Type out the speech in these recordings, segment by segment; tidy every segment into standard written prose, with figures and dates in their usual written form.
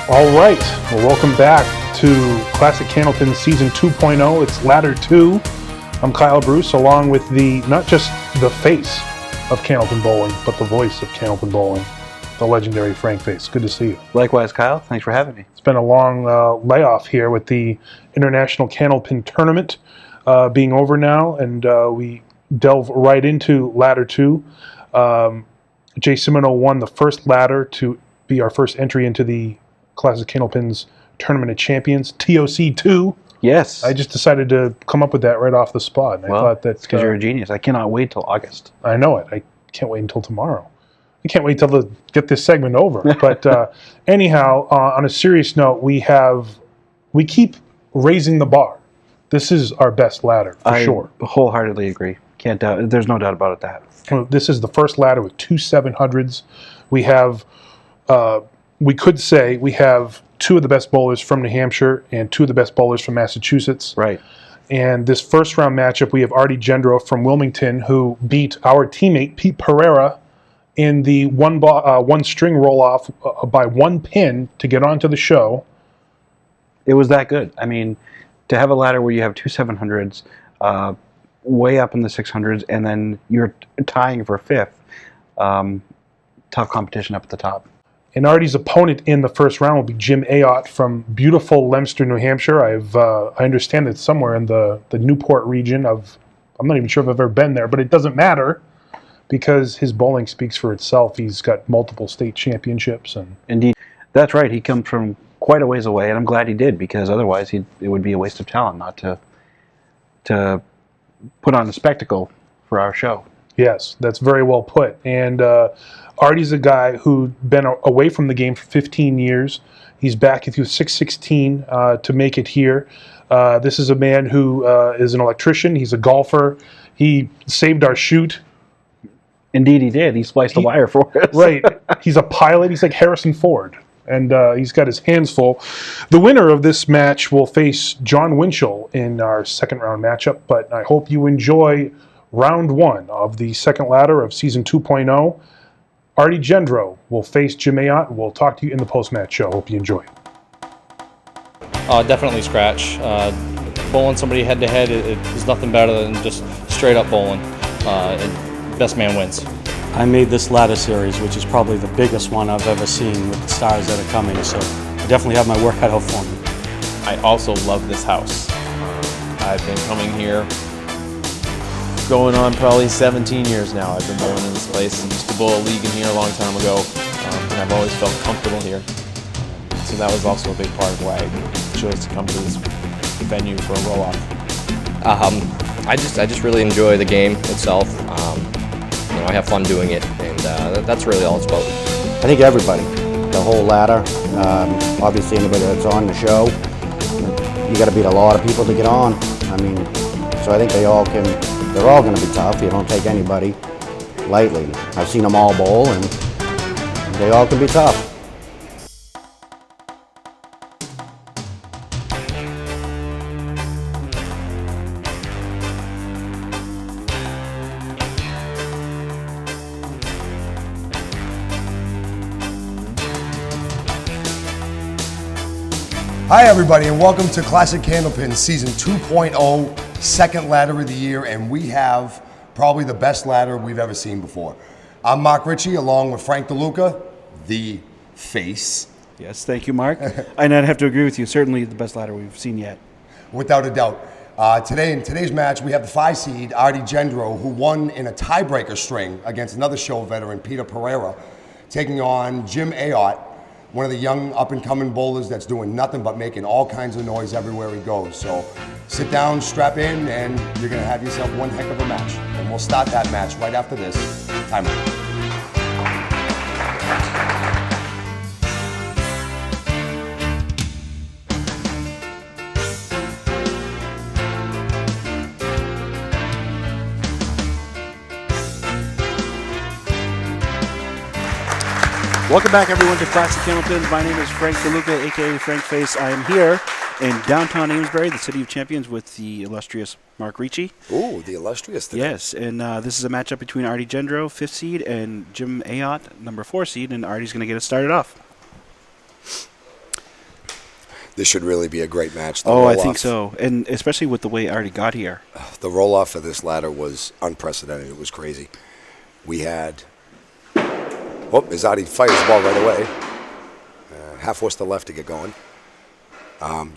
All right, well, welcome back to Classic Candlepins Season 2.0. It's Ladder 2. I'm Kyle Bruce, along with not just the face of Candlepin Bowling, but the voice of Candlepin Bowling, the legendary Frank Face. Good to see you. Likewise, Kyle. Thanks for having me. It's been a long layoff here with the International Candlepin Tournament being over now, and we delve right into Ladder 2. Jay Semino won the first ladder to be our first entry into the Classic Candlepins Tournament of Champions, TOC 2. Yes. I just decided to come up with that right off the spot. And I thought that's because you're a genius. I cannot wait till August. I know it. I can't wait until tomorrow. I can't wait till to get this segment over. But anyhow, on a serious note, we keep raising the bar. This is our best ladder for sure. I wholeheartedly agree. Can't doubt. There's no doubt about that. This is the first ladder with 2 700s. We have. We could say we have 2 of the best bowlers from New Hampshire and 2 of the best bowlers from Massachusetts. Right. And this first round matchup, we have Arty Gendreau from Wilmington, who beat our teammate Pete Pereira in the one string roll off by 1 pin to get onto the show. It was that good. I mean, to have a ladder where you have 2 700s, way up in the 600s, and then you're tying for 5th. Tough competition up at the top. And Arty's opponent in the first round will be Jim Ayotte from beautiful Leominster, New Hampshire. I understand it's somewhere in the Newport region of. I'm not even sure if I've ever been there, but it doesn't matter because his bowling speaks for itself. He's got multiple state championships. And indeed, that's right. He comes from quite a ways away, and I'm glad he did because otherwise it would be a waste of talent not to put on a spectacle for our show. Yes, that's very well put. And Arty's a guy who's been away from the game for 15 years. He's back through 616 to make it here. This is a man who is an electrician. He's a golfer. He saved our shoot. Indeed he did. He spliced the wire for us. Right. He's a pilot. He's like Harrison Ford. And he's got his hands full. The winner of this match will face John Winchell in our second round matchup. But I hope you enjoy round 1 of the second ladder of Season 2.0. Arty Gendreau will face Jim Ayotte. We'll talk to you in the post-match show. Hope you enjoy. Definitely scratch. Bowling somebody head-to-head is nothing better than just straight-up bowling. And best man wins. I made this ladder series, which is probably the biggest one I've ever seen with the stars that are coming, so I definitely have my work cut out for me. I also love this house. I've been coming here going on probably 17 years now. I've been bowling in this place. I used to bowl a league in here a long time ago, and I've always felt comfortable here. So that was also a big part of why I chose to come to this venue for a roll-off. I just really enjoy the game itself. I have fun doing it, and that's really all it's about. I think everybody, the whole ladder, obviously anybody that's on the show, you got to beat a lot of people to get on. I mean, so I think they're all going to be tough. You don't take anybody lightly. I've seen them all bowl, and they all can be tough. Hi everybody, and welcome to Classic Candlepins Season 2.0, second ladder of the year, and we have probably the best ladder we've ever seen before. I'm Mark Ritchie, along with Frank DeLuca, the face. Yes, thank you, Mark. And I'd have to agree with you. Certainly the best ladder we've seen yet. Without a doubt. In today's match, we have the 5 seed, Arty Gendreau, who won in a tiebreaker string against another show veteran, Peter Pereira, taking on Jim Ayotte, one of the young up-and-coming bowlers that's doing nothing but making all kinds of noise everywhere he goes. So sit down, strap in, and you're going to have yourself one heck of a match. And we'll start that match right after this timer. Welcome back, everyone, to Classic Candlepins. My name is Frank DeLuca, a.k.a. Frank Face. I am here in downtown Amesbury, the City of Champions, with the illustrious Mark Ritchie. Ooh, the illustrious today. Yes, and this is a matchup between Arty Gendreau, 5th seed, and Jim Ayotte, number 4 seed, and Arty's going to get us started off. This should really be a great match. The Oh, I roll-off- think so, and especially with the way Arty got here. The roll-off of this ladder was unprecedented. It was crazy. We had... Oh, as Arty fires the ball right away. Half was to left to get going.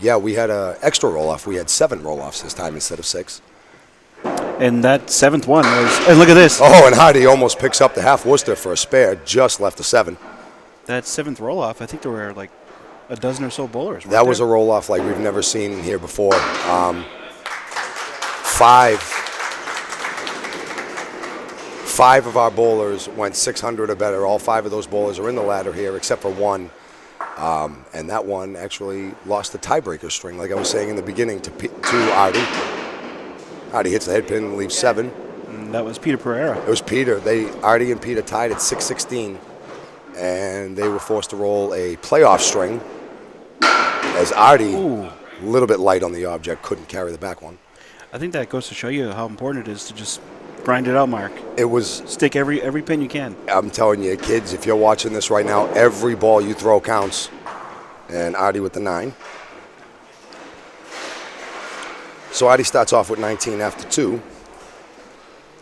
Yeah, we had an extra roll-off. We had 7 roll-offs this time instead of 6. And that 7th one was, and look at this. Oh, and Arty almost picks up the half Worcester for a spare, just left the 7. That 7th roll-off, I think there were like a dozen or so bowlers. That was a roll-off like we've never seen here before. 5 of our bowlers went 600 or better. All 5 of those bowlers are in the ladder here, except for one. And that one actually lost the tiebreaker string, like I was saying in the beginning, to Arty. Arty hits the head pin and leaves 7. And that was Peter Pereira. It was Peter. Arty and Peter tied at 6-16, and they were forced to roll a playoff string as Arty, a little bit light on the object, couldn't carry the back one. I think that goes to show you how important it is to just grind it out, Mark. It was... Stick every pin you can. I'm telling you, kids, if you're watching this right now, every ball you throw counts. And Arty with the 9. So Arty starts off with 19 after 2.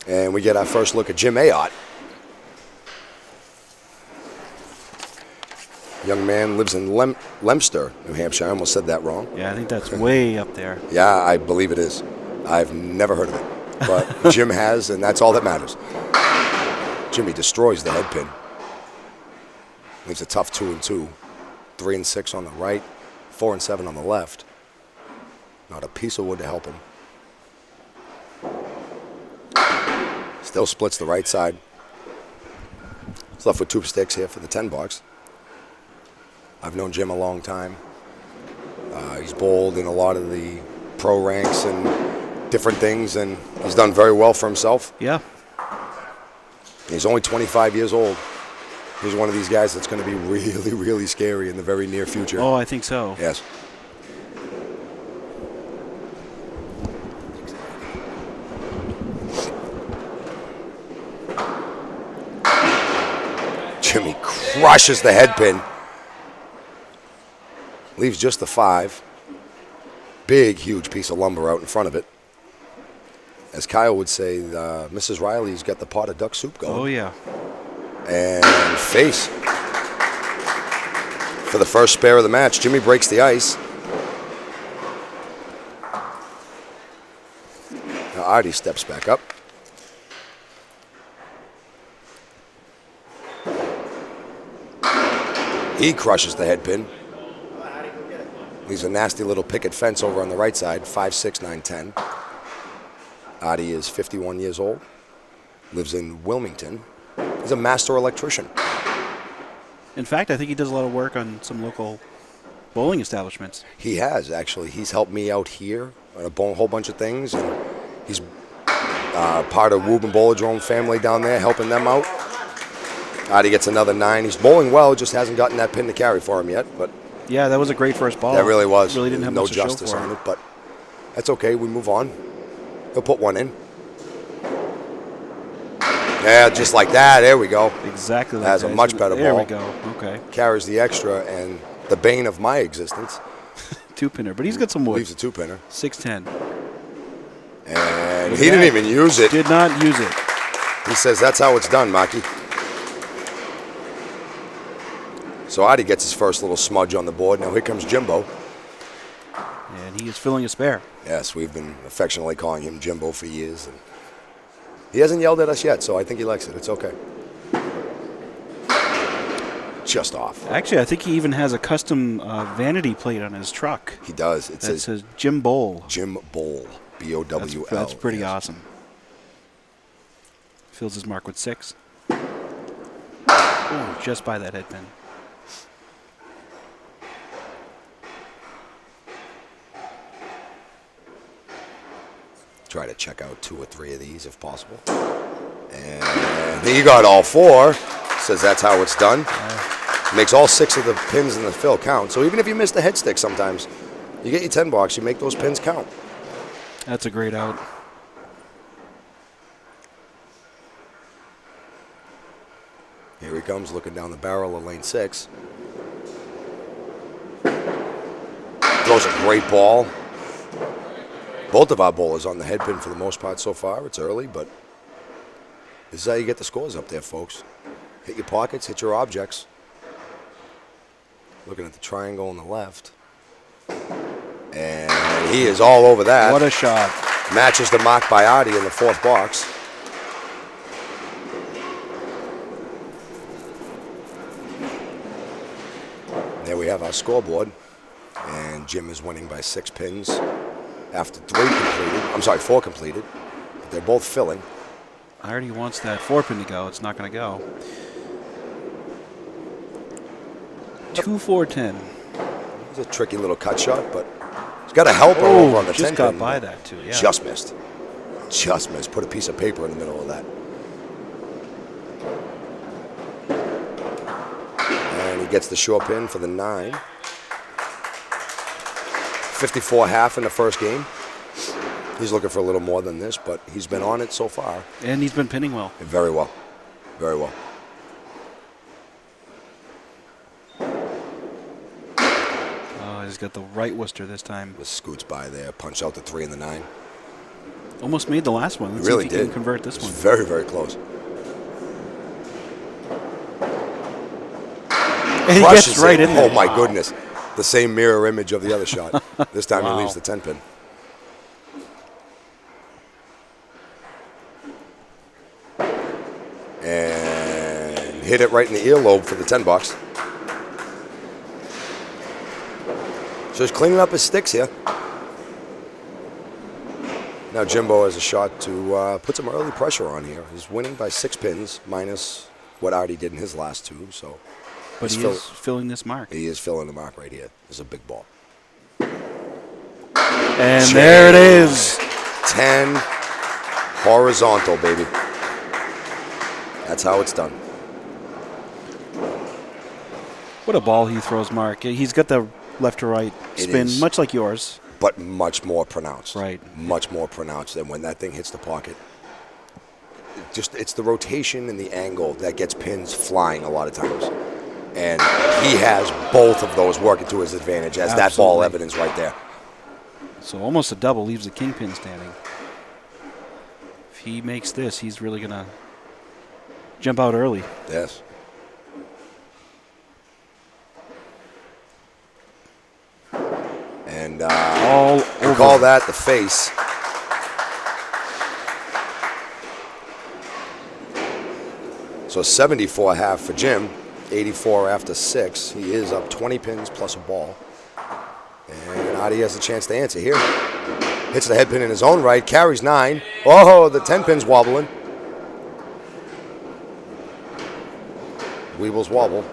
And we get our first look at Jim Ayotte. Young man lives in Leominster, New Hampshire. I almost said that wrong. Yeah, I think that's way up there. Yeah, I believe it is. I've never heard of it. But Jim has, and that's all that matters. Jimmy destroys the head pin. Leaves a tough 2-2. 3-6 on the right, 4-7 on the left. Not a piece of wood to help him. Still splits the right side. He's left with 2 sticks here for the 10 bucks. I've known Jim a long time. He's bowled in a lot of the pro ranks and different things, and he's done very well for himself. Yeah. He's only 25 years old. He's one of these guys that's going to be really, really scary in the very near future. Oh, I think so. Yes. Jimmy crushes the head pin. Leaves just the 5. Big, huge piece of lumber out in front of it. As Kyle would say, Mrs. Riley's got the pot of duck soup going. Oh, yeah. And face. For the first spare of the match, Jimmy breaks the ice. Now Arty steps back up. He crushes the head pin. Leaves a nasty little picket fence over on the right side, 5-6, 9-10. Arty is 51 years old, lives in Wilmington. He's a master electrician. In fact, I think he does a lot of work on some local bowling establishments. He has, actually. He's helped me out here on a whole bunch of things, and he's part of Woob and Bowladrome family down there, helping them out. Arty gets another 9. He's bowling well, just hasn't gotten that pin to carry for him yet, but Yeah, that was a great first ball. that really was. Really didn't have no much to show justice for on it. it, but that's okay. We move on. He'll put one in. Yeah, just like that. There we go. Exactly. Like That's that. a much better There ball. we go. Okay. Carries the extra, and the bane of my existence. 2-pinner, but he's got some wood. Leaves a 2-pinner. 6-10. And he didn't even use it. Did not use it. He says that's how it's done, Maki. So Arty gets his first little smudge on the board. Now here comes Jimbo. And he is filling a spare. Yes, we've been affectionately calling him Jimbo for years. And he hasn't yelled at us yet, so I think he likes it. It's okay. Just off. Actually, I think he even has a custom vanity plate on his truck. He does. It That says Jim Bowl. Jim Bowl. B-O-W-L. That's pretty yes. awesome. Fills his mark with 6. Oh, just by that head pin. Try to check out 2 or 3 of these if possible. And he got all 4. Says that's how it's done. Makes all 6 of the pins in the fill count. So even if you miss the head stick sometimes, you get your 10 bucks, you make those pins count. That's a great out. Here he comes looking down the barrel of lane 6. a great ball. Both of our bowlers on the head pin for the most part so far. It's early, but this is how you get the scores up there, folks. Hit your pockets, hit your objects. Looking at the triangle on the left. And he is all over that. What a shot. Matches the mark by Arty in the fourth box. There we have our scoreboard. And Jim is winning by 6 pins after 4 completed. But they're both filling. Arty wants that 4-pin to go. It's not going to go. 2-4-10. It's a tricky little cut shot, but he's got a helper over on the 10 just pin. got by that too, yeah. Just missed. Just missed. Put a piece of paper in the middle of that. And he gets the short pin for the 9. 54.5 in the first game. He's looking for a little more than this, but he's been on it so far. And he's been pinning well. Very well. Very well. Oh, he's got the right Worcester this time. Just scoots by there, punch out the 3 and the 9. Almost made the last one. Let's Really see if he did. can convert this one. Very, very close. And he Crushes gets right it. in there. Oh, my goodness. The same mirror image of the other shot. This time Wow. he leaves the 10 pin. And hit it right in the earlobe for the 10 bucks. So he's cleaning up his sticks here. Now Jimbo has a shot to put some early pressure on here. He's winning by 6 pins, minus what Arty did in his last 2. So, But he is filling this mark. he is filling the mark right here. This is a big ball. And there it is. 10 horizontal, baby. That's how it's done. What a ball he throws, Mark. He's got the left to right It spin, is. much like yours. But much more pronounced. Right. Much more pronounced than when that thing hits the pocket. It's the rotation and the angle that gets pins flying a lot of times. And he has both of those working to his advantage, as that ball Absolutely. evidence right there. So almost a double leaves the kingpin standing. If he makes this, he's really going to jump out early. Yes. And All we over. call that the face. So 74.5 for Jim, 84 after 6. He is up 20 pins plus a ball. And Arty has a chance to answer here. Hits the head pin in his own right, carries 9. Oh, the 10 pin's wobbling. Weebles wobble.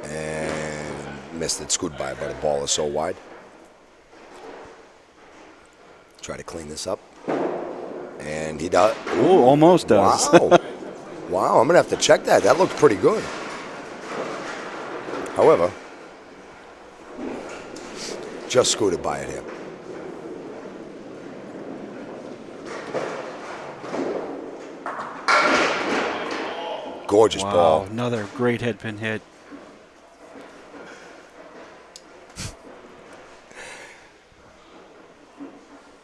And missed it, scoot by, but the ball is so wide. Try to clean this up. And he does. Ooh, almost does. Wow. Wow, I'm going to have to check that. That looked pretty good. However, just scooted by it here. Gorgeous Wow, ball. another great head pin hit.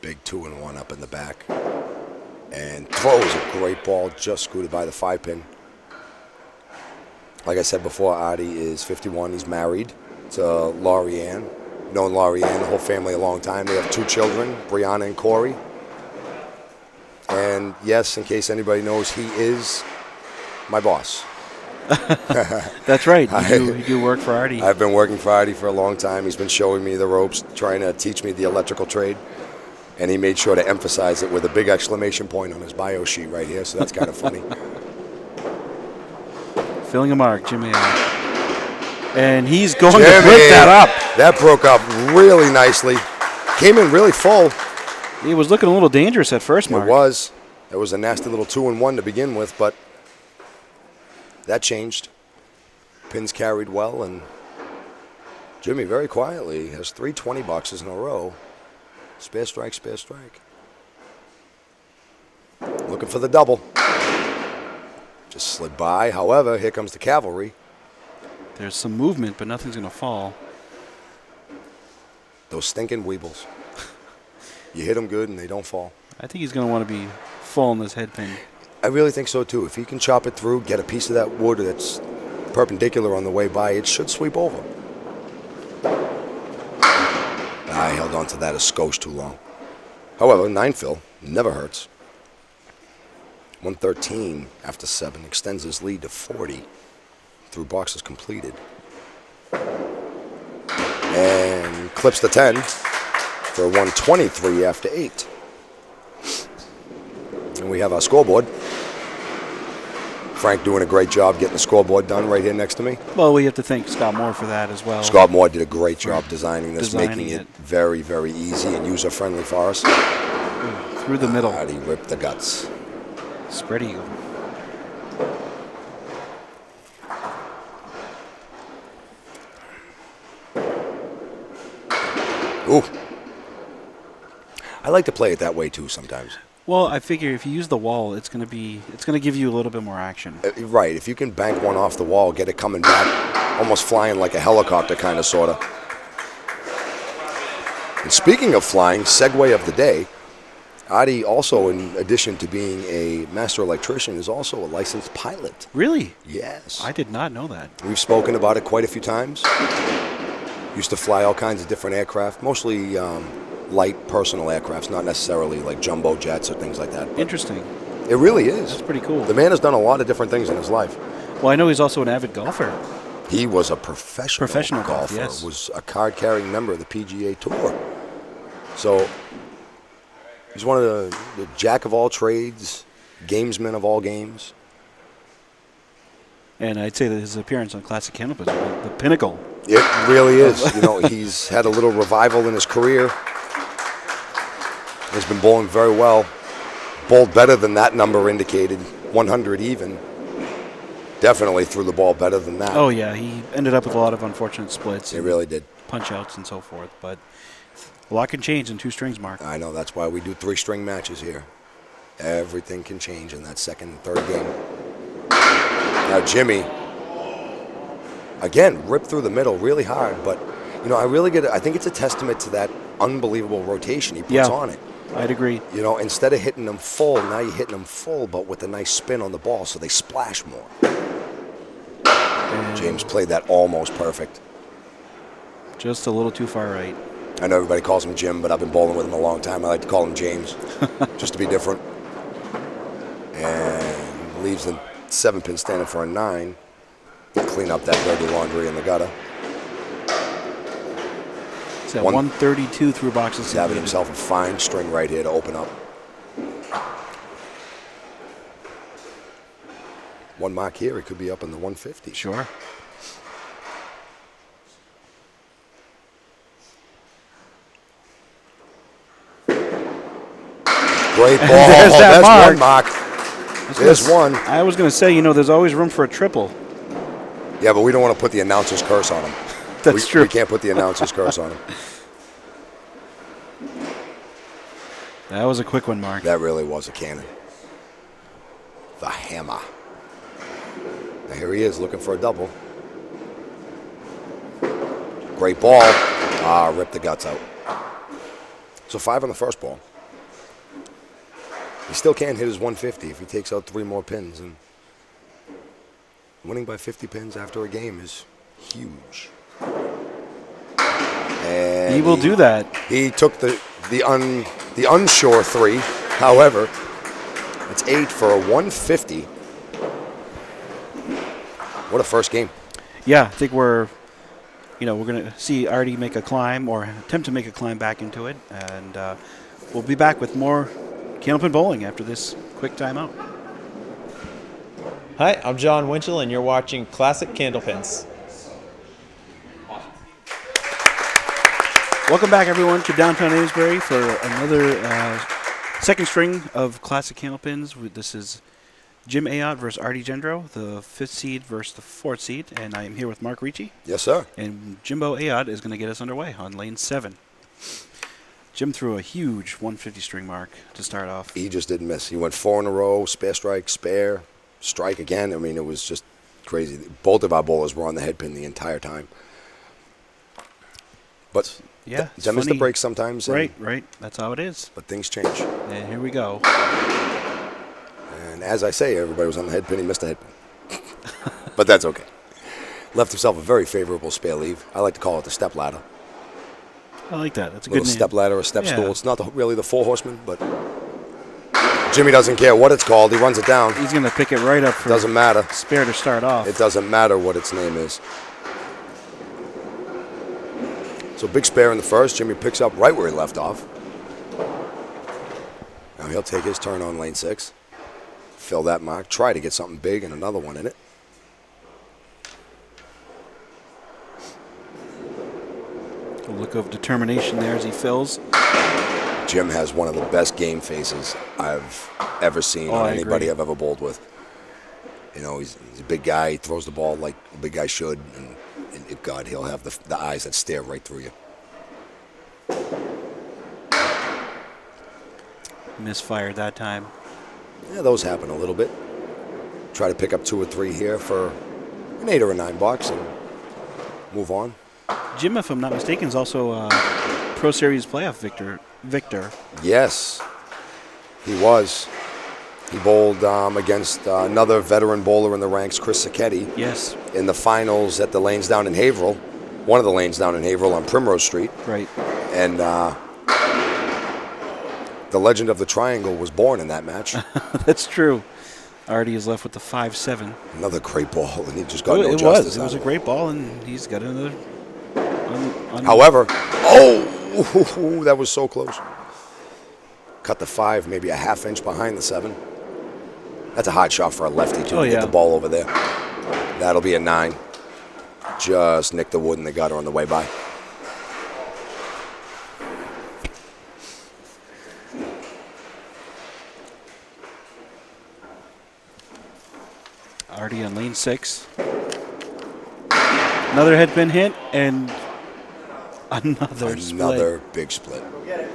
Big 2-1 up in the back. And throws a great ball, just scooted by the 5 pin. Like I said before, Arty is 51. He's married to Laurie Ann. Known Laurie Ann, the whole family, a long time. They have 2 children, Brianna and Corey. And yes, in case anybody knows, he is my boss. That's right. You do work for Arty. I've been working for Arty for a long time. He's been showing me the ropes, trying to teach me the electrical trade. And he made sure to emphasize it with a big exclamation point on his bio sheet right here, so that's kind of funny. Filling a mark, Jim Ayotte. And he's going to Jimmy, break that up. That broke up really nicely. Came in really full. He was looking a little dangerous at first, Mark. It was. It was a nasty little 2-1 to begin with, but that changed. Pins carried well, and Jimmy very quietly has 3 20 boxes in a row. Spare strike, spare strike. Looking for the double. Just slid by. However, here comes the cavalry. There's some movement, but nothing's going to fall. Those stinking weebles. You hit them good and they don't fall. I think he's going to want to be full in this head pin. I really think so too. If he can chop it through, get a piece of that wood that's perpendicular on the way by, it should sweep over. I held on to that a skosh too long. However, 9 fill never hurts. 113 after 7 extends his lead to 40 through boxes completed. And clips the 10 for 123 after 8. And we have our scoreboard. Frank doing a great job getting the scoreboard done right here next to me. Well, we have to thank Scott Moore for that as well. Scott Moore did a great job designing this, Designing making it it. very, very easy and user-friendly for us. Through the middle. Arty ripped the guts. Spread eagle. Ooh. I like to play it that way too sometimes. Well, I figure if you use the wall, it's going to give you a little bit more action. Right, if you can bank one off the wall, get it coming back, almost flying like a helicopter kind of, sort of. And speaking of flying, segue of the day, Arty also, in addition to being a master electrician, is also a licensed pilot. Really? Yes. I did not know that. We've spoken about it quite a few times. Used to fly all kinds of different aircraft, mostly light personal aircrafts, not necessarily like jumbo jets or things like that. But Interesting. it really is. That's pretty cool. The man has done a lot of different things in his life. Well, I know he's also an avid golfer. He was a professional golfer. Yes. Was a card-carrying member of the PGA Tour. So he's one of the jack of all trades, gamesman of all games. And I'd say that his appearance on Classic Candlepins was the pinnacle. It really is. You know, he's had a little revival in his career. He's been bowling very well. Bowled better than that number indicated, 100 even. Definitely threw the ball better than that. Oh, yeah. He ended up with a lot of unfortunate splits. He really did. Punch-outs and so forth. But a lot can change in 2 strings, Mark. I know. That's why we do 3-string matches here. Everything can change in that second and third game. Now, Jimmy, again, ripped through the middle really hard. But, you know, I think it's a testament to that unbelievable rotation he puts on it. I'd agree. You know, instead of hitting them full, now you're hitting them full, but with a nice spin on the ball, so they splash more. And James played that almost perfect. Just a little too far right. I know everybody calls him Jim, but I've been bowling with him a long time. I like to call him James, just to be different. And leaves the 7-pin standing for a 9. Clean up that dirty laundry in the gutter. It's at 132 through boxes. He's having himself a fine string right here to open up. One mark here, he could be up in the 150. Sure. Great ball. There's that That's mark. one mark. There's one. I was going to say, you know, there's always room for a triple. Yeah, but we don't want to put the announcer's curse on him. That's true. We can't put the announcer's curse on him. That was a quick one, Mark. That really was a cannon. The hammer. Now here he is looking for a double. Great ball. Ripped the guts out. So 5 on the first ball. He still can't hit his 150 if he takes out 3 more pins. And winning by 50 pins after a game is huge. And He will do that. He took the unsure 3. However, it's 8 for a 150. What a first game. Yeah, I think we're going to see Arty make a climb or attempt to make a climb back into it. And we'll be back with more Candlepin bowling after this quick timeout. Hi, I'm John Winchell, and you're watching Classic Candlepins. Welcome back, everyone, to downtown Amesbury for another second string of Classic Candlepins. This is Jim Ayotte versus Arty Gendreau, the 5th seed versus the 4th seed, and I am here with Mark Ricci. Yes, sir. And Jimbo Ayotte is going to get us underway on lane 7. Jim threw a huge 150 string mark to start off. He just didn't miss. He went 4 in a row, spare strike, spare, strike again. I mean, it was just Crazy. Both of our bowlers were on the head pin the entire time. But Yeah, it's them is the funny. break sometimes. and- Right. That's how it is. But things change. And here we go. And as I say, everybody was on the head pin. He missed the head pin. But that's okay. Left himself a very favorable spare leave. I like to call it the step ladder. I like that. That's a Little good name. step ladder or step Yeah. stool. It's not really the four horsemen, but Jimmy doesn't care what it's called. He runs it down. He's going to pick it right up for Doesn't matter. spare to start off. It doesn't matter what its name is. So big spare in the first. Jimmy picks up right where he left off. Now he'll take his turn on lane 6. Fill that mark. Try to get something big and another one in it. A look of determination there as he fills. Jim has one of the best game faces I've ever seen on I anybody agree. I've ever bowled with. You know, he's a big guy. He throws the ball like a big guy should. And God, he'll have the eyes that stare right through you. Misfired that time. Yeah, those happen a little bit. Try to pick up 2 or 3 here for an 8 or a 9 box and move on. Jim, if I'm not mistaken, is also a Pro Series playoff victor. Yes, he was. He bowled against another veteran bowler in the ranks, Chris Sacchetti, Yes. in the finals at the lanes down in Haverhill. One of the lanes down in Haverhill on Primrose Street. Right. And the legend of the triangle was born in that match. That's true. Arty is left with the 5-7. Another great ball, and he just got no It justice was. It out was a of it. great ball, and he's got another. However, that was so close. Cut the 5, maybe a half inch behind the 7. That's a hard shot for a lefty, too, Oh, to yeah. get the ball over there. That'll be a 9. Just nicked the wood in the gutter on the way by. Arty on lane 6. Another headpin hit and another split. Another big split.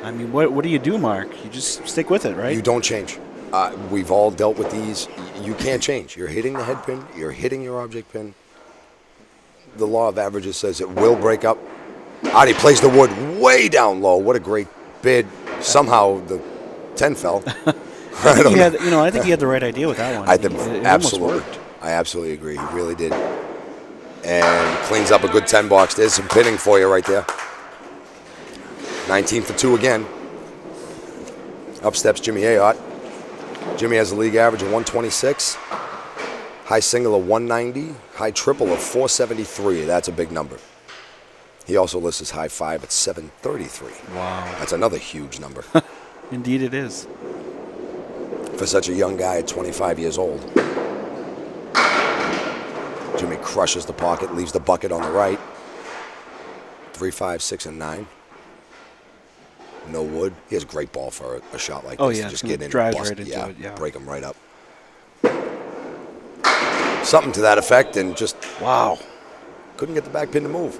I mean, what do you do, Mark? You just stick with it, right? You don't change. We've all dealt with these. You can't change. You're hitting the head pin. You're hitting your object pin. The law of averages says it will break up. Arty plays the wood way down low. What a great bid. Somehow the 10 fell. I don't know. I think he had the right idea with that one. I think It absolutely. almost worked. I absolutely agree. He really did. And cleans up a good 10 box. There's some pinning for you right there. 19 for 2 again. Up steps Jimmy Ayotte. Jimmy has a league average of 126. High single of 190. High triple of 473. That's a big number. He also lists his high 5 at 733. Wow. That's another huge number. Indeed it is. For such a young guy at 25 years old. Jimmy crushes the pocket, leaves the bucket on the right. 3, 5, 6, and 9. No wood. He has a great ball for a shot like Oh, this. yeah, Just it's get gonna in, drive bust, right into it, yeah. break him right up. Something to that effect, and just wow, couldn't get the back pin to move.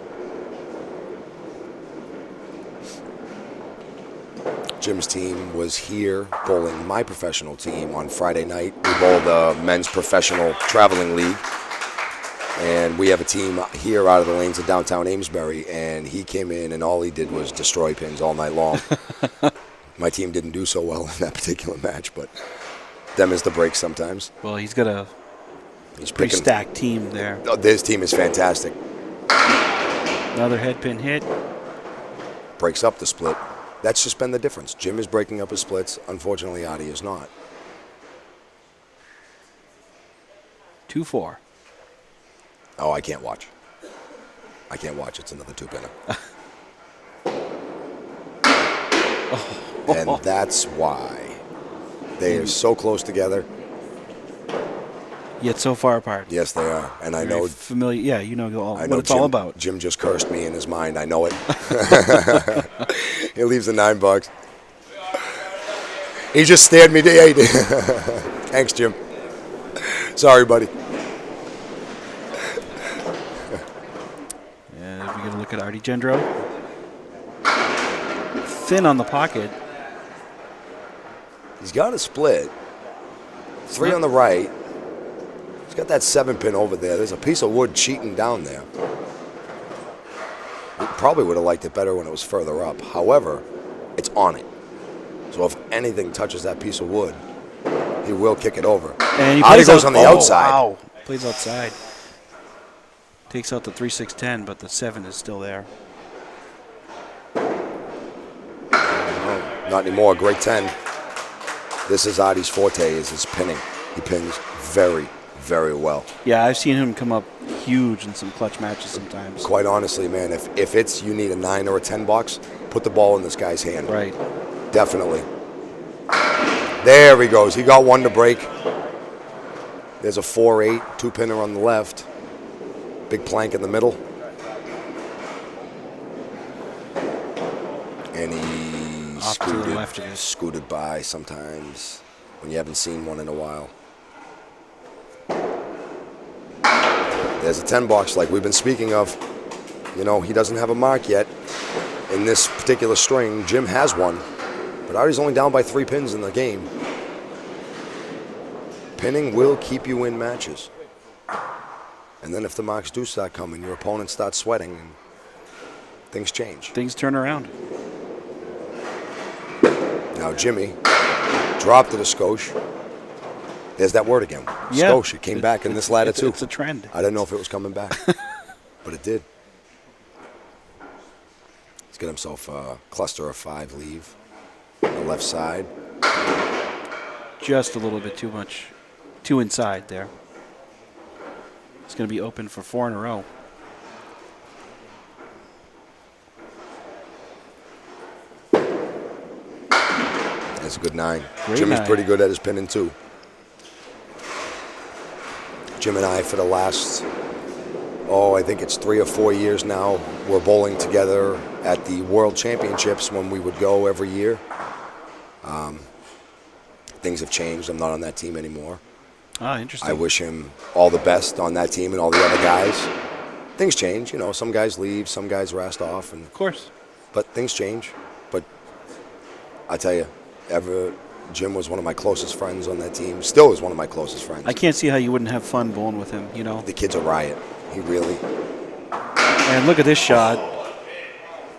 Jim's team was here bowling my professional team on Friday night. We bowled the men's professional traveling league. And we have a team here out of the lanes of downtown Amesbury, and he came in and all he did was destroy pins all night long. My team didn't do so well in that particular match, but them is the break sometimes. Well, he's got a He's pretty picking. stacked team there. Oh, this team is fantastic. Another headpin hit. Breaks up the split. That's just been the difference. Jim is breaking up his splits. Unfortunately, Arty is not. 2-4. Oh, I can't watch. I can't watch. It's another 2-pinner. And that's why they are so close together. Yet so far apart. Yes, they are. And I Very know familiar. Yeah, you know I what know it's Jim, all about. Jim just cursed me in his mind. I know it. He leaves the $9. He just stared me. Hey, thanks, Jim. Sorry, buddy. And we get a look at Arty Gendreau. Thin on the pocket. He's got a split. 3 on the right. He's got that 7-pin over there. There's a piece of wood cheating down there. We probably would have liked it better when it was further up. However, it's on it. So if anything touches that piece of wood, he will kick it over. And he Arty plays goes out, on the outside. Wow. Plays outside. Takes out the 3-6-10, but the 7 is still there. No, not anymore. Great 10. This is Arty's forte, is his pinning. He pins very, very well. Yeah, I've seen him come up huge in some clutch matches sometimes. Quite honestly, man, if it's you need a 9 or a 10 bucks, put the ball in this guy's hand. Right. Definitely. There he goes. He got one to break. There's a 4-8, 2-pinner on the left. Big plank in the middle. And he Off to the left of it. scooted by sometimes when you haven't seen one in a while. There's a 10 box like we've been speaking of. You know, he doesn't have a mark yet in this particular string. Jim has one, but Arty's only down by 3 pins in the game. Pinning will keep you in matches. And then if the marks do start coming, your opponent starts sweating and things change. Things turn around. Now Jimmy dropped it a skosh. There's that word again. Yeah. Skosh. It came back in this ladder too. It's a trend. I didn't know if it was coming back, but it did. He's got himself a cluster of 5 leave on the left side. Just a little bit too much, too inside there. It's going to be open for 4 in a row. That's a good 9. Great Jimmy's 9. pretty good at his pinning too. Jim and I, for the last, I think it's 3 or 4 years now, we're bowling together at the World Championships when we would go every year. Things have changed. I'm not on that team anymore. Ah, interesting. I wish him all the best on that team and all the other guys. Things change, you know. Some guys leave, some guys rest off, Of course. but things change. But I tell you, Jim was one of my closest friends on that team. Still is one of my closest friends. I can't see how you wouldn't have fun bowling with him, you know. The kid's a riot. He really. And look at this shot.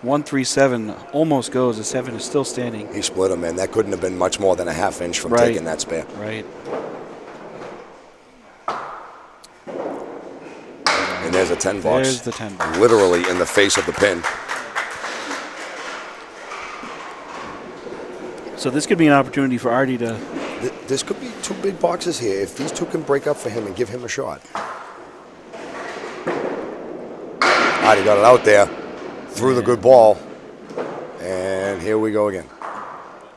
1-3-7 almost goes. The 7 is still standing. He split him, man. That couldn't have been much more than a half inch from Right. taking that spare. Right. And there's a 10 box. There's the 10 box. Literally in the face of the pin. So this could be an opportunity for Arty to. This could be 2 big boxes here. If these 2 can break up for him and give him a shot. Arty got it out there. Threw the good ball. And here we go again.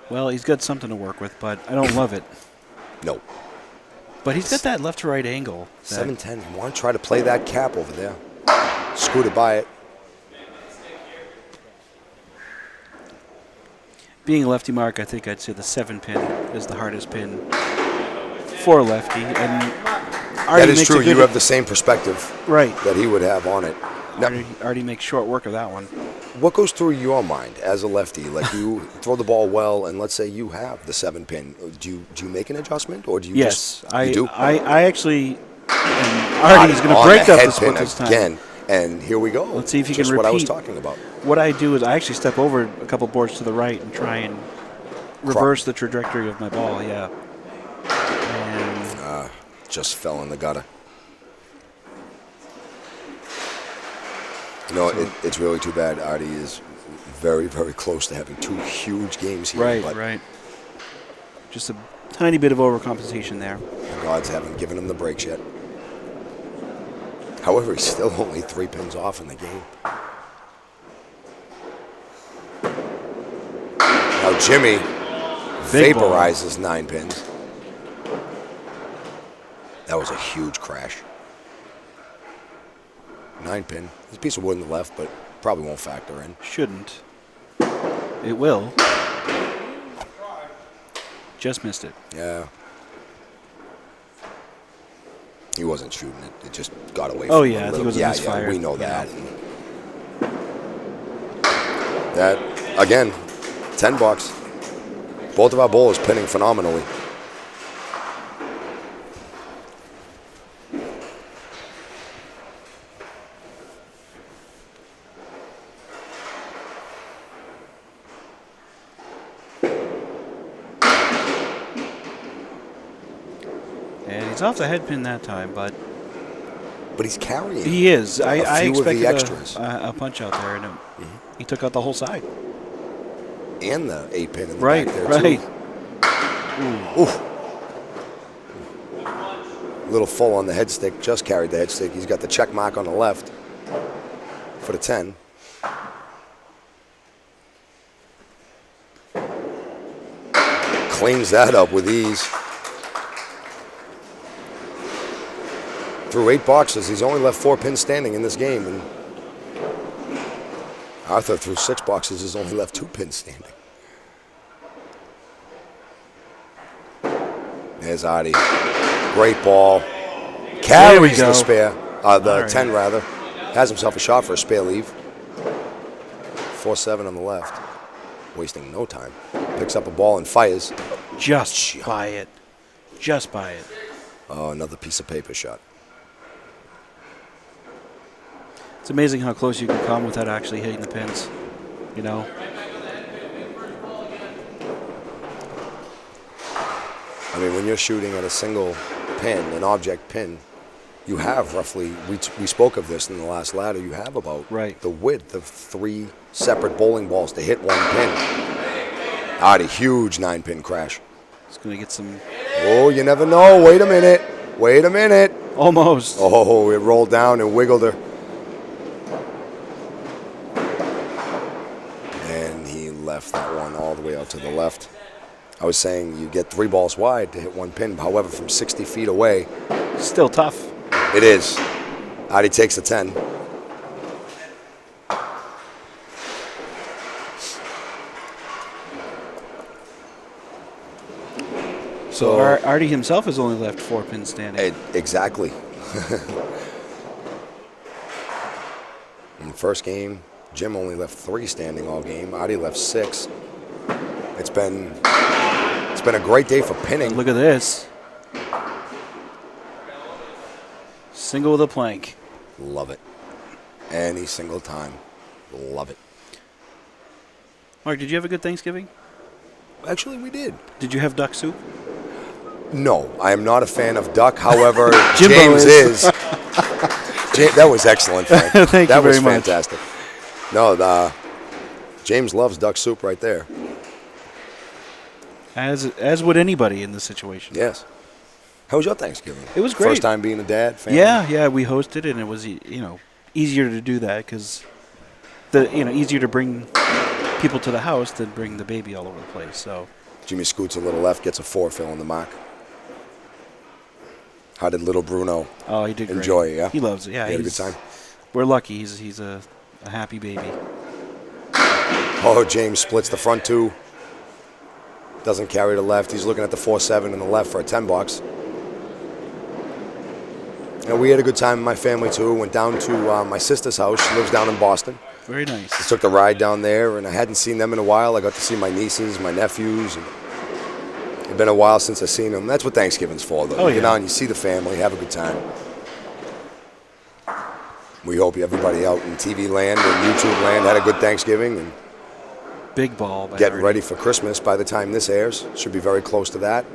Well, he's got something to work with, but I don't love it. No. But he's got that left to right angle. 7-10. You want to try to play that cap over there. Scooted by it. Being a lefty mark, I think I'd say the 7 pin is the hardest pin for a lefty. And Arty That is makes true. a good, You have the same perspective right. that he would have on it. Now, Arty makes short work of that one. what goes through your mind as a lefty? Like, you throw the ball well, and let's say you have the 7 pin. Do you make an adjustment, or do you Yes, just I you do? I actually. And Arty's going to On break the up head the split pin this time. again, and here we go. Let's see if he just can what I was repeat. talking about. What I do is I actually step over a couple boards to the right and try and reverse the trajectory of my ball. Yeah. And Just fell in the gutter. You know, it's really too bad. Arty is very, very close to having 2 huge games here. right, but right. Just a tiny bit of overcompensation there. the gods haven't given him the breaks yet. However, he's still only 3 pins off in the game. Now Jimmy Big ball. vaporizes 9 pins. That was a huge crash. 9 pin. There's a piece of wood on the left, but probably won't factor in. Shouldn't. It will. Just missed it. Yeah. He wasn't shooting it. It just got away Oh, from him yeah, a I think little. it was a yeah, misfire. we know Yeah. that. That, again, 10 bucks. Both of our bowlers pinning phenomenally. And he's off the head pin that time, but he's carrying. he is. I few of the expected extras. a punch out there, and he took out the whole side. And the 8-pin in the Right, back there, right. too. Oof. A little full on the head stick. Just carried the head stick. He's got the check mark on the left for the 10. Cleans that up with ease. Through 8 boxes, he's only left 4 pins standing in this game. And Arthur, through 6 boxes, has only left 2 pins standing. There's Arty. Great ball. Carries the spare. The 10, rather. Has himself a shot for a spare leave. 4-7 on the left. Wasting no time. Picks up a ball and fires. Just by it. Just by it. Oh, another piece of paper shot. It's amazing how close you can come without actually hitting the pins. You know? I mean, when you're shooting at a single pin, an object pin, you have roughly, we spoke of this in the last ladder, you have about the width of 3 separate bowling balls to hit one pin. Arty, huge 9-pin crash. It's going to get some... Oh, you never know. Wait a minute. Wait a minute. Almost. Oh, it rolled down and wiggled her. And he left that one all the way out to the left. I was saying you get 3 balls wide to hit one pin. However, from 60 feet away. Still tough. It is. Arty takes the 10. So Arty himself has only left 4 pins standing. Exactly. In the first game, Jim only left 3 standing all game. Arty left 6. It's been a great day for pinning. Look at this. Single with a plank. Love it. Any single time. Love it. Mark, did you have a good Thanksgiving? Actually, we did. Did you have duck soup? No, I am not a fan of duck. However, Jimbo James is. That was excellent, Frank. Thank you very much. That was fantastic. No, James loves duck soup right there. As would anybody in this situation. Yes. How was your Thanksgiving? It was great. First time being a dad, family? Yeah, we hosted, and it was easier to do that because easier to bring people to the house than bring the baby all over the place. So Jimmy scoots a little left, gets a 4 fill in the mark. How did little Bruno he did enjoy great. it? Yeah, he loves it. Yeah, he had a good time. We're lucky. He's a happy baby. Oh, James splits the front 2. Doesn't carry the left. He's looking at the 4-7 in the left for a 10 bucks. And we had a good time in my family, too. Went down to my sister's house. She lives down in Boston. Very nice. I took the ride down there, and I hadn't seen them in a while. I got to see my nieces, my nephews. And it's been a while since I've seen them. That's what Thanksgiving's for, though. You get out and you see the family, have a good time. We hope everybody out in TV land and YouTube land had a good Thanksgiving. And big ball. Getting ready for Christmas by the time this airs. Should be very close to that.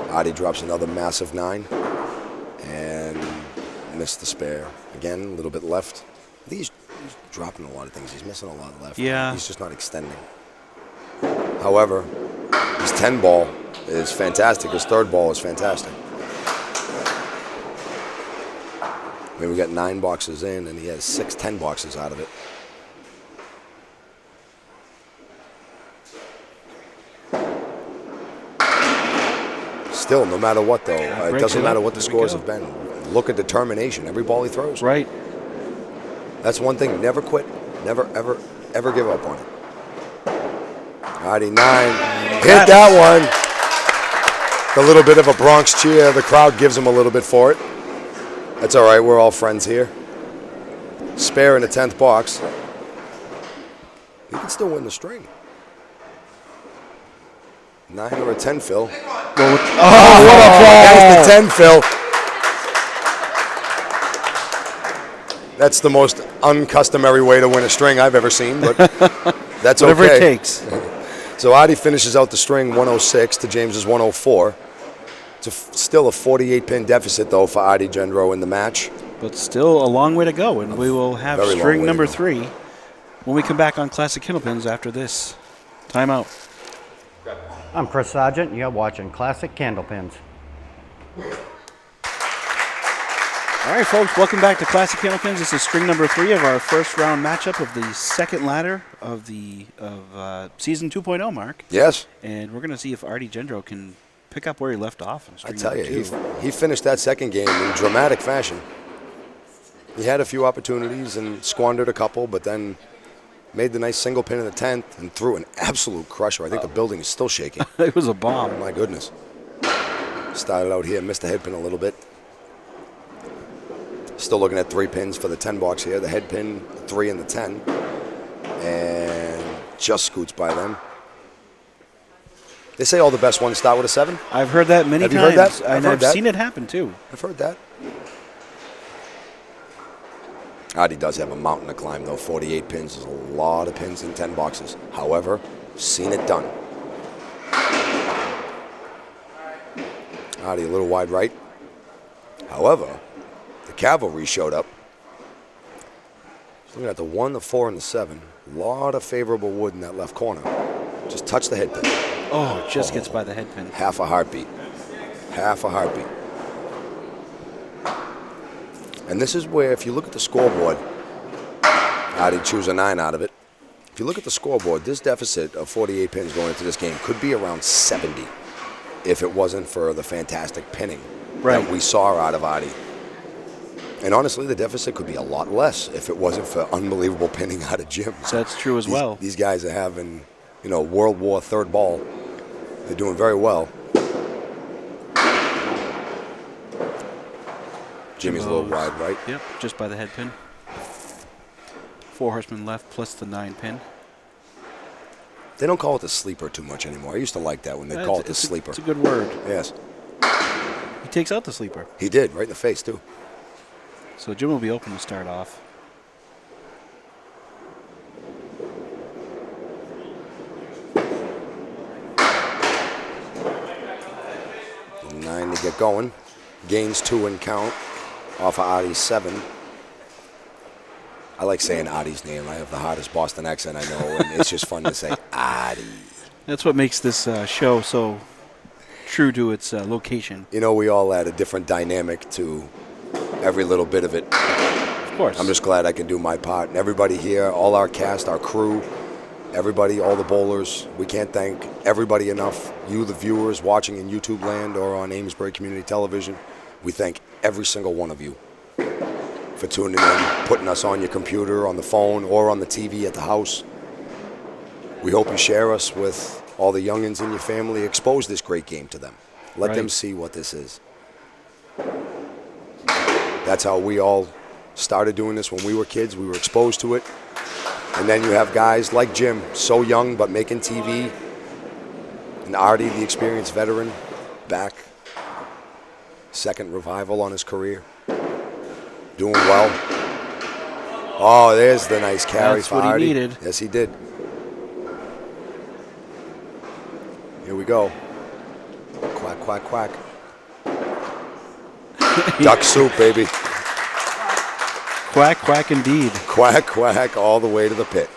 Arty drops another massive 9. And missed the spare. Again, a little bit left. I think he's dropping a lot of things. He's missing a lot left. Yeah. He's just not extending. However, his 10 ball is fantastic. His 3rd ball is fantastic. I mean, we got 9 boxes in, and he has 6 10 boxes out of it. Still, no matter what, though, it doesn't matter what the scores have been. Look at determination. Every ball he throws. Right. That's one thing. Never quit. Never, ever give up on it. Arty 9. Hit that one. A little bit of a Bronx cheer. The crowd gives him a little bit for it. That's all right. We're all friends here. Spare in the 10th box. He can still win the string. 9 or a 10 fill. What a ball! There's the 10 fill. That's the most uncustomary way to win a string I've ever seen, but that's whatever okay. it takes. So Arty finishes out the string 106 to James's 104. It's still a 48-pin deficit, though, for Arty Gendreau in the match. But still a long way to go, and we will have very long string way to number go. 3 when we come back on Classic Candlepins after this timeout. I'm Chris Sargent, and you're watching Classic Candlepins. All right, folks, welcome back to Classic Candlepins. This is string number 3 of our first round matchup of the second ladder of the season 2.0, Mark. Yes. And we're going to see if Arty Gendreau can pick up where he left off in I string tell number you, 2. he finished that second game in dramatic fashion. He had a few opportunities and squandered a couple, but then made the nice single pin in the 10th and threw an absolute crusher. I think the building is still shaking. It was a bomb. My goodness. Started out here, missed the head pin a little bit. Still looking at 3 pins for the 10 box here. The head pin, 3 and the 10. And just scoots by them. They say all the best ones start with a 7. I've heard that many Have times. you heard that? And heard I've that. seen it happen, too. I've heard that. Arty does have a mountain to climb, though. 48 pins is a lot of pins in 10 boxes. However, seen it done. Arty a little wide right. However, the cavalry showed up. Looking at the 1, the 4, and the 7. A lot of favorable wood in that left corner. Just touch the head pin. Oh, it just gets by the head pin. Half a heartbeat. Half a heartbeat. And this is where, if you look at the scoreboard, Arty choose a 9 out of it. If you look at the scoreboard, this deficit of 48 pins going into this game could be around 70 if it wasn't for the fantastic pinning that we saw out of Arty. And honestly, the deficit could be a lot less if it wasn't for unbelievable pinning out of Jim. So that's true as well. These guys are having, World War third ball. They're doing very well. Jimmy's a little wide right. Yep, just by the head pin. 4 horsemen left plus the 9 pin. They don't call it the sleeper too much anymore. I used to like that when they call it the sleeper. It's a good word. Yes. He takes out the sleeper. He did, right in the face, too. So Jim will be open to start off. Nine to get going. Gains 2 and count off of Arty's 7. I like saying Arty's name. I have the hottest Boston accent I know, and it's just fun to say Arty. That's what makes this show so true to its location. We all add a different dynamic to every little bit of it. Of course. I'm just glad I can do my part. And everybody here, all our cast, our crew, everybody, all the bowlers, we can't thank everybody enough. You, the viewers, watching in YouTube land or on Amesbury Community Television, we thank every single one of you for tuning in, putting us on your computer, on the phone, or on the TV at the house. We hope you share us with all the youngins in your family. Expose this great game to them. Let them see what this is. That's how we all started doing this when we were kids. We were exposed to it. And then you have guys like Jim, so young but making TV. And Arty, the experienced veteran, back. Second revival on his career. Doing well. Oh, there's the nice carry That's for what he Arty. needed. Yes, he did. Here we go. Quack, quack, quack. Duck soup, baby. Quack, quack indeed. Quack, quack, all the way to the pit.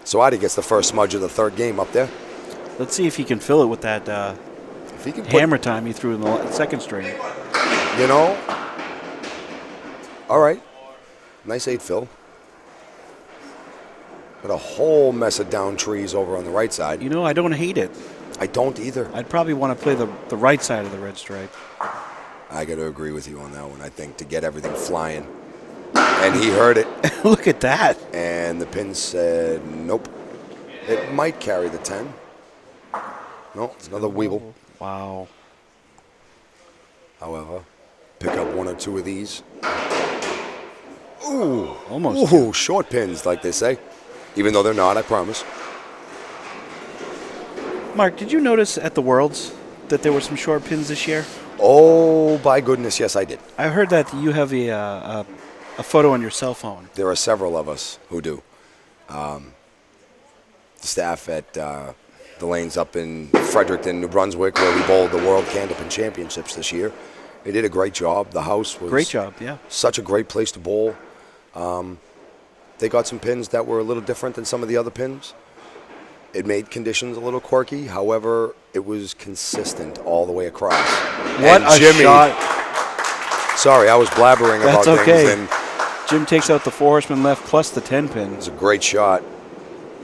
So Arty gets the first smudge of the third game up there. Let's see if he can fill it with that If he can hammer time he threw in the second string. All right. Nice 8 fill. Got a whole mess of down trees over on the right side. I don't hate it. I don't either. I'd probably want to play the right side of the red stripe. I got to agree with you on that one, I think, to get everything flying. And he heard it. Look at that. And the pin said, nope. It might carry the 10. No, it's another weeble. Wow. However, pick up 1 or 2 of these. Ooh. Almost. Ooh, short pins, like they say. Even though they're not, I promise. Mark, did you notice at the Worlds that there were some short pins this year? Oh, by goodness, yes, I did. I heard that you have a photo on your cell phone. There are several of us who do. The staff at the lanes up in Fredericton, New Brunswick, where we bowled the World Candlepin Championships this year. They did a great job. The house was Great job, yeah. such a great place to bowl. They got some pins that were a little different than some of the other pins. It made conditions a little quirky. However, it was consistent all the way across. What and a Jimmy, shot. Sorry, I was blabbering That's about okay. things. And Jim takes out the 4 horseman left plus the 10 pin it was a great shot.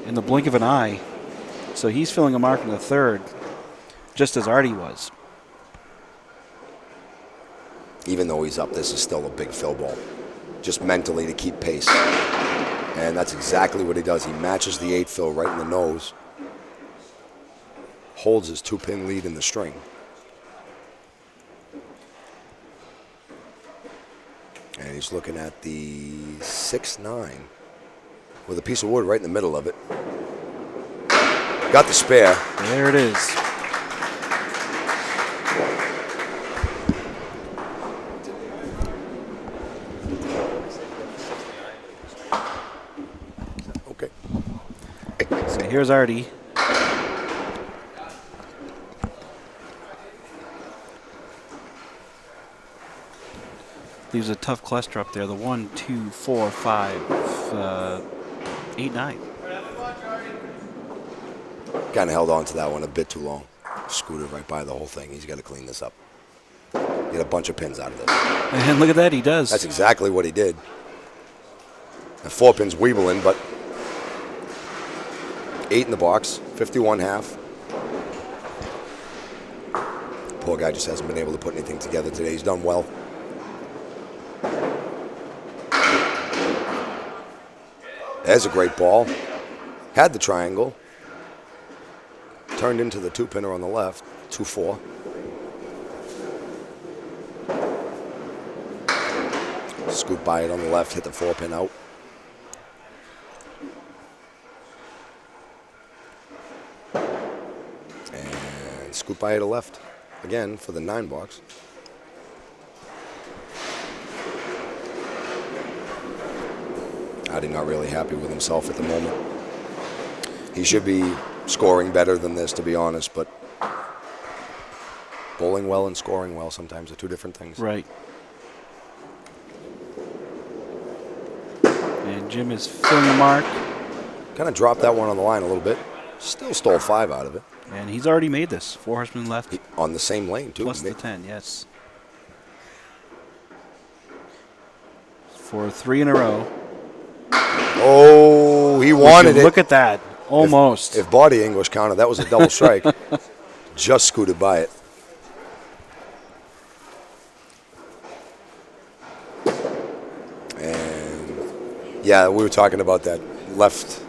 in the blink of an eye. So he's filling a mark in the third, just as Arty was. Even though he's up, this is still a big fill ball. Just mentally to keep pace. And that's exactly what he does. He matches the 8 fill right in the nose. Holds his 2-pin lead in the string. And he's looking at the 6-9 with a piece of wood right in the middle of it. Got the spare. There it is. Okay. So here's Arty. Leaves a tough cluster up there. The 1, 2, 4, 5, 8, 9. Kind of held on to that one a bit too long. Scooted right by the whole thing. He's got to clean this up. Get a bunch of pins out of this. And look at that, he does. That's exactly what he did. And 4 pins weebling, but 8 in the box, 51 half. Poor guy just hasn't been able to put anything together today. He's done well. There's a great ball. Had the triangle. Turned into the 2-pinner on the left, 2-4. Scoop by it on the left, hit the 4-pin out. And scoop by it to left again for the 9 box. Arty not really happy with himself at the moment. He should be scoring better than this, to be honest, but bowling well and scoring well sometimes are 2 different things. Right. And Jim is filling the mark. Kind of dropped that one on the line a little bit. Still stole 5 out of it. And he's already made this. 4 horsemen left. On the same lane, too. Plus the 10, yes. For 3 in a row. Oh, he wanted it. Look at that. Almost. If body English counted, that was a double strike. Just scooted by it. And yeah, we were talking about that the left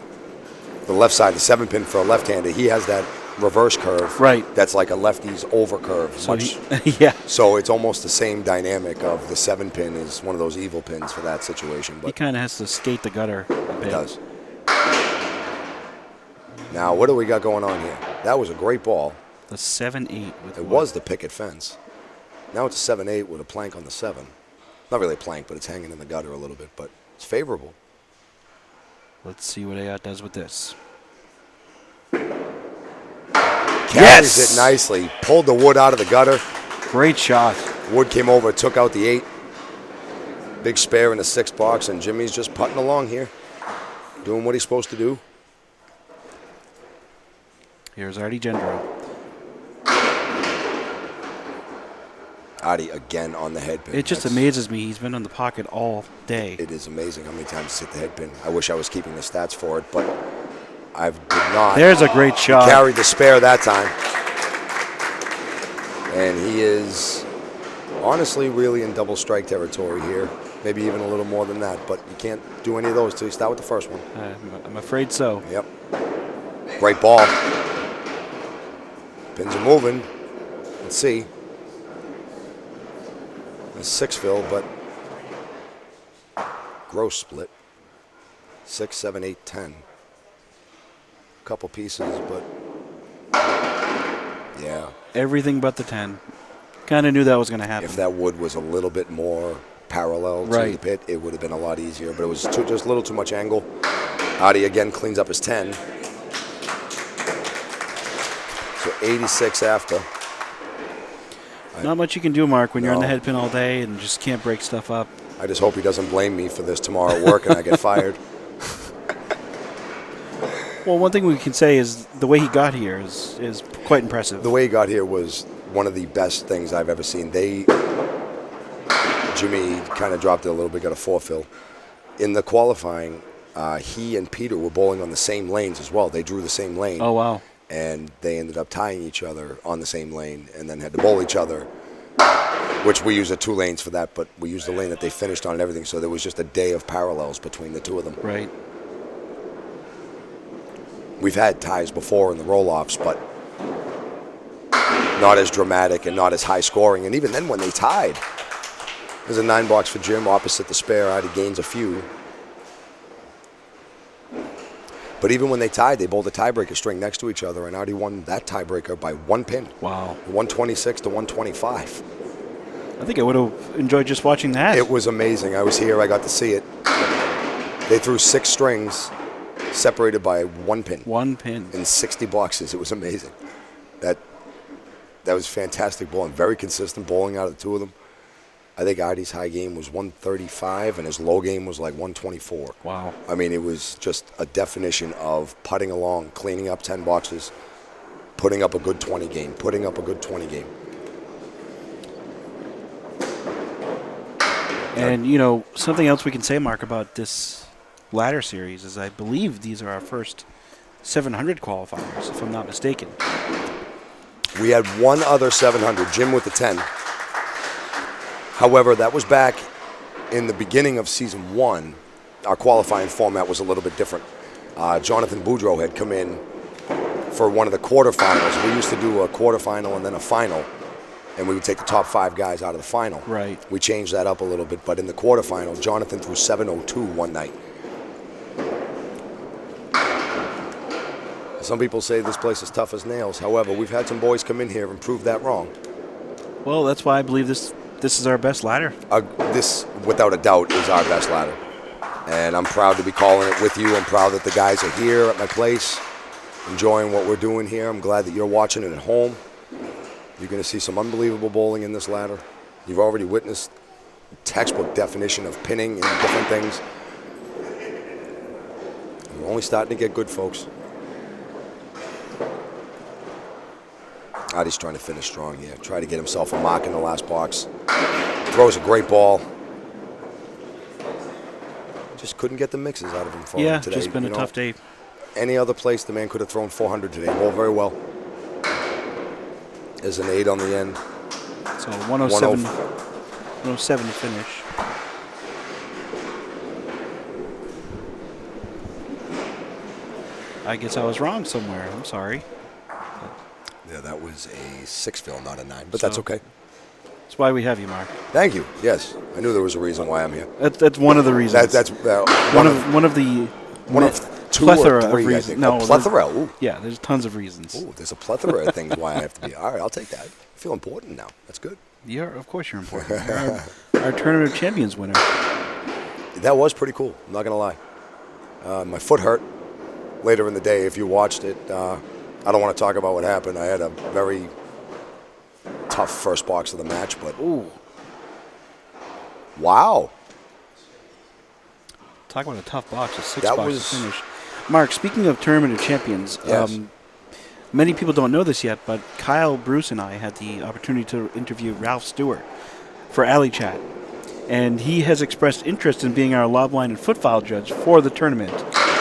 side, the 7-pin for a left-hander. He has that reverse curve. Right. That's like a lefty's over curve. So yeah. So it's almost the same dynamic of the 7-pin is one of those evil pins for that situation. But He kind of has to skate the gutter a bit. it does. Now, what do we got going on here? That was a great ball. The 7-8 with It wood. was the picket fence. Now it's a 7-8 with a plank on the 7. Not really a plank, but it's hanging in the gutter a little bit, but it's favorable. Let's see what Ayotte does with this. Carries it nicely. Pulled the wood out of the gutter. Great shot. Wood came over, took out the 8. Big spare in the 6 box, and Jimmy's just putting along here. Doing what he's supposed to do. Here's Arty Gendreau. Arty again on the head pin. It just amazes me. He's been in the pocket all day. It is amazing how many times he's hit the head pin. I wish I was keeping the stats for it, but I did not. There's a great shot. Carried the spare that time. And he is honestly really in double strike territory here. Maybe even a little more than that, but you can't do any of those till you start with the first one. I'm afraid so. Yep. Great ball. Pins are moving. Let's see. A 6 fill, but gross split. 6, 7, 8, 10. Couple pieces, but yeah. Everything but the 10. Kind of knew that was going to happen. If that wood was a little bit more parallel to the pit, it would have been a lot easier, but it was just a little too much angle. Arty again cleans up his 10. 86 after. Not much you can do, Mark, when you're on the head pin all day and just can't break stuff up. I just hope he doesn't blame me for this tomorrow at work and I get fired. Well, one thing we can say is the way he got here is quite impressive. The way he got here was one of the best things I've ever seen. Jimmy kind of dropped it a little bit, got a 4-fill. In the qualifying, he and Peter were bowling on the same lanes as well. They drew the same lane. Oh, wow. And they ended up tying each other on the same lane and then had to bowl each other, which we use 2 lanes for that, but we used the lane that they finished on and everything, so there was just a day of parallels between the two of them. Right. We've had ties before in the roll-offs, but not as dramatic and not as high scoring. And even then when they tied, there's a 9-box for Jim opposite the spare. Arty gains a few. But even when they tied, they bowled a tiebreaker string next to each other, and Arty won that tiebreaker by 1 pin. Wow. 126 to 125. I think I would have enjoyed just watching that. It was amazing. I was here. I got to see it. They threw 6 strings separated by 1 pin. 1 pin. In 60 boxes. It was amazing. That was fantastic bowling. Very consistent bowling out of the two of them. I think Arty's high game was 135, and his low game was like 124. Wow. I mean, it was just a definition of putting along, cleaning up 10 boxes, putting up a good 20 game, putting up a good 20 game. And, you know, something else we can say, Mark, about this ladder series is I believe these are our first 700 qualifiers, if I'm not mistaken. We had one other 700, Jim with the 10. However, that was back in the beginning of season 1. Our qualifying format was a little bit different. Jonathan Boudreau had come in for one of the quarterfinals. We used to do a quarterfinal and then a final, and we would take the top 5 guys out of the final. Right. We changed that up a little bit, but in the quarterfinal, Jonathan threw 702 one night. Some people say this place is tough as nails. However, we've had some boys come in here and prove that wrong. Well, that's why I believe this is our best ladder. This, without a doubt, is our best ladder. And I'm proud to be calling it with you. I'm proud that the guys are here at my place, enjoying what we're doing here. I'm glad that you're watching it at home. You're going to see some unbelievable bowling in this ladder. You've already witnessed textbook definition of pinning and different things. We're only starting to get good, folks. Arty's trying to finish strong here. Try to get himself a mark in the last box. Throws a great ball. Just couldn't get the mixes out of him for him today. Yeah, just been a tough day. Any other place, the man could have thrown 400 today. Bowled very well. There's an 8 on the end. So 107 to finish. I guess I was wrong somewhere. I'm sorry. Yeah, that was a 6-fill, not a 9, but that's okay. That's why we have you, Mark. Thank you. Yes, I knew there was a reason why I'm here. That's one of the reasons. That's one of the two plethora or 3, of I reasons. think. No, a plethora. Ooh. Yeah, there's tons of reasons. Ooh, there's a plethora of things why I have to be. All right, I'll take that. I feel important now. That's good. Of course you're important. You're our Tournament of Champions winner. That was pretty cool. I'm not gonna lie. My foot hurt later in the day. If you watched it. I don't want to talk about what happened. I had a very tough first box of the match, but ooh, wow! Talk about a tough box, a 6 box to finish. Mark, speaking of Tournament of Champions, yes. Many people don't know this yet, but Kyle Bruce and I had the opportunity to interview Ralph Stewart for Alley Chat, and he has expressed interest in being our lob line and foot foul judge for the tournament.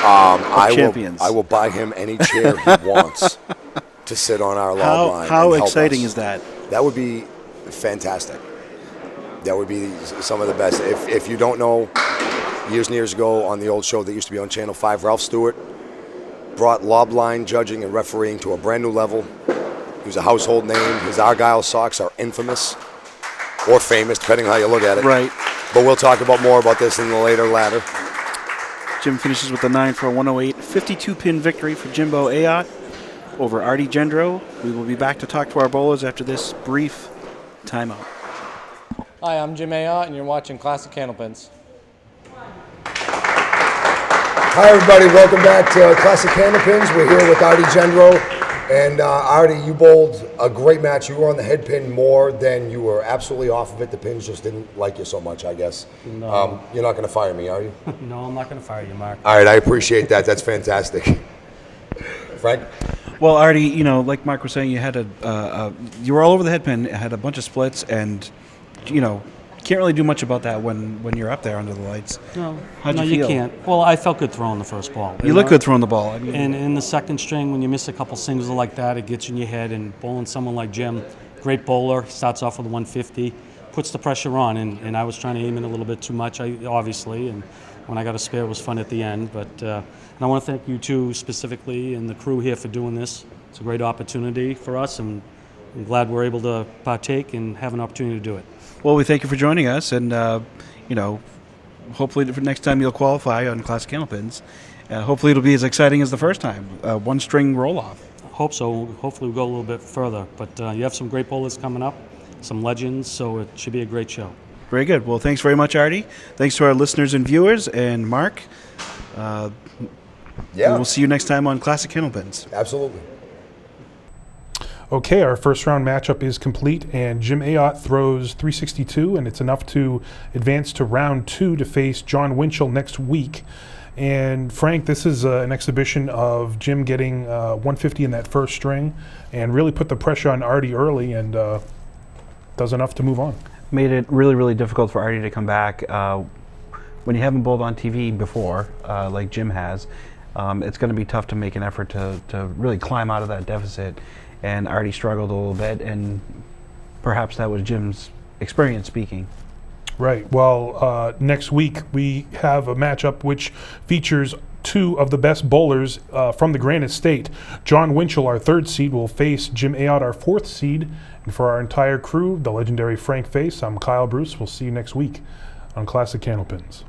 I will buy him any chair he wants to sit on our lob line. How exciting is that? That would be fantastic. That would be some of the best. If you don't know, years and years ago on the old show that used to be on Channel 5, Ralph Stewart brought lob line judging and refereeing to a brand new level. He was a household name. His Argyle socks are infamous or famous, depending on how you look at it. Right. But we'll talk about more about this in the later ladder. Jim finishes with a 9 for a 108. 52-pin victory for Jimbo Ayotte over Arty Gendreau. We will be back to talk to our bowlers after this brief timeout. Hi, I'm Jim Ayotte, and you're watching Classic Candlepins. Hi, everybody. Welcome back to Classic Candlepins. We're here with Arty Gendreau And Arty, you bowled a great match. You were on the head pin more than you were absolutely off of it. The pins just didn't like you so much, I guess. No. You're not going to fire me, are you? No, I'm not going to fire you, Mark. All right, I appreciate that. That's fantastic. Frank? Well, Arty, you know, like Mark was saying, you had you were all over the head pin, had a bunch of splits, and you know, can't really do much about that when you're up there under the lights. No, How'd no, you feel? can't. Well, I felt good throwing the first ball. You look good throwing the ball. I mean, And in the second string, when you miss a couple singles like that, it gets in your head. And bowling someone like Jim, great bowler, starts off with a 150, puts the pressure on. And I was trying to aim in a little bit too much, obviously. And when I got a spare, it was fun at the end. But and I want to thank you two specifically and the crew here for doing this. It's a great opportunity for us, and I'm glad we're able to partake and have an opportunity to do it. well, we thank you for joining us, and you know, hopefully for next time you'll qualify on Classic Candlepins. Hopefully it'll be as exciting as the first time. One string roll off. Hope so. Hopefully we'll go a little bit further. But you have some great bowlers coming up, some legends, so it should be a great show. Very good. Well, thanks very much, Arty. Thanks to our listeners and viewers, and Mark. We'll see you next time on Classic Candlepins. Absolutely. Okay, our first round matchup is complete, and Jim Ayotte throws 362, and it's enough to advance to round 2 to face John Winchell next week. And Frank, this is an exhibition of Jim getting 150 in that first string and really put the pressure on Arty early, and does enough to move on. Made it really, really difficult for Arty to come back. When you haven't bowled on TV before, like Jim has, it's going to be tough to make an effort to really climb out of that deficit. And Arty struggled a little bit, and perhaps that was Jim's experience speaking. Right. Well, next week we have a matchup which features two of the best bowlers from the Granite State. John Winchell, our 3rd seed, will face Jim Ayotte, our 4th seed. And for our entire crew, the legendary Frank Face, I'm Kyle Bruce. We'll see you next week on Classic Candlepins.